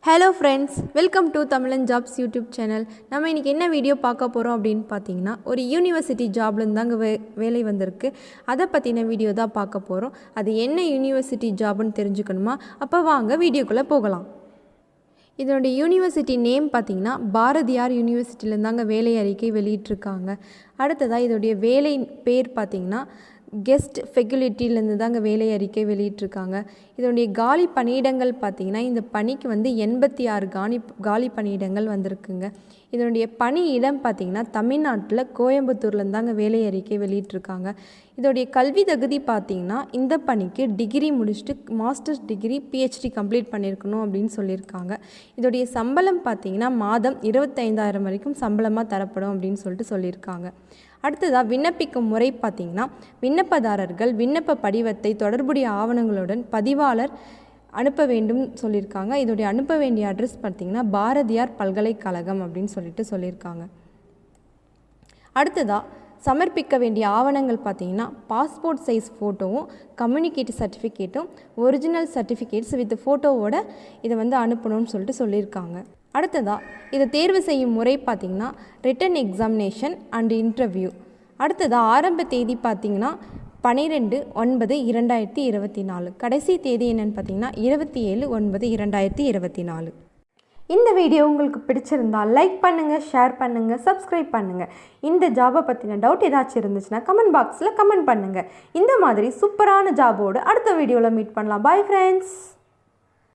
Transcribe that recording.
Hello friends, welcome to தமிழன் jobs YouTube channel. நம்ம இன்றைக்கி என்ன வீடியோ பார்க்க போகிறோம் அப்படின்னு பார்த்தீங்கன்னா, ஒரு யூனிவர்சிட்டி ஜாப்லேருந்து தாங்க வேலை வந்திருக்கு. அதை பற்றின வீடியோ தான் பார்க்க போகிறோம். அது என்ன யூனிவர்சிட்டி ஜாப்னு தெரிஞ்சுக்கணுமா? அப்போ வாங்க வீடியோக்குள்ளே போகலாம். இதனுடைய யூனிவர்சிட்டி நேம் பார்த்திங்கன்னா பாரதியார் யூனிவர்சிட்டியிலேருந்து தாங்க வேலை அறிக்கை வெளியிட்டிருக்காங்க. அடுத்ததாக இதோடைய வேலை பேர் பார்த்திங்கன்னா கெஸ்ட் ஃபெக்குலிட்டிலேருந்து தாங்க வேலை அறிக்கை வெளியிட்டிருக்காங்க. இதனுடைய காலி பணியிடங்கள் பார்த்திங்கன்னா இந்த பணிக்கு 86 காலி பணியிடங்கள் வந்திருக்குங்க. இதனுடைய பணியிடம் பார்த்திங்கன்னா தமிழ்நாட்டில் கோயம்புத்தூர்லேருந்து தாங்க வேலை அறிக்கை வெளியிட்டிருக்காங்க. இதோடைய கல்வி தகுதி பார்த்திங்கன்னா இந்த பணிக்கு டிகிரி முடிச்சுட்டு மாஸ்டர்ஸ் டிகிரி பிஹெச்டி கம்ப்ளீட் பண்ணியிருக்கணும் அப்படின்னு சொல்லியிருக்காங்க. இதோடைய சம்பளம் பார்த்திங்கன்னா மாதம் 25,000 வரைக்கும் சம்பளமாக தரப்படும் அப்படின்னு சொல்லியிருக்காங்க. அடுத்ததாக விண்ணப்பிக்கும் முறை பார்த்திங்கன்னா விண்ணப்பதாரர்கள் விண்ணப்ப படிவத்தை தொடர்புடைய ஆவணங்களுடன் பதிவாளர் அனுப்ப வேண்டும் சொல்லியிருக்காங்க. இதோடைய அனுப்ப வேண்டிய அட்ரஸ் பார்த்திங்கன்னா பாரதியார் பல்கலைக்கழகம் அப்படின்னு சொல்லியிருக்காங்க. அடுத்ததாக சமர்ப்பிக்க வேண்டிய ஆவணங்கள் பார்த்திங்கன்னா பாஸ்போர்ட் சைஸ் ஃபோட்டோவும் கம்யூனிகேட் சர்டிஃபிகேட்டும் ஒரிஜினல் சர்டிஃபிகேட்ஸ் வித் ஃபோட்டோவோட இதை அனுப்பணும்னு சொல்லியிருக்காங்க. அடுத்ததாக இதை தேர்வு செய்யும் முறை பார்த்திங்கன்னா ரிட்டன் எக்ஸாமினேஷன் அண்ட் இன்டர்வியூ. அடுத்ததாக ஆரம்ப தேதி பார்த்திங்கன்னா 12/9/2024. கடைசி தேதி என்னென்னு பார்த்திங்கன்னா 27/9/2024. இந்த வீடியோ உங்களுக்கு பிடிச்சிருந்தால் லைக் பண்ணுங்கள், ஷேர் பண்ணுங்கள், சப்ஸ்கிரைப் பண்ணுங்கள். இந்த ஜாபை பற்றின டவுட் ஏதாச்சும் இருந்துச்சுன்னா கமெண்ட் பாக்ஸில் கமெண்ட் பண்ணுங்கள். இந்த மாதிரி சூப்பரான ஜாபோடு அடுத்த வீடியோவில் மீட் பண்ணலாம். Bye friends.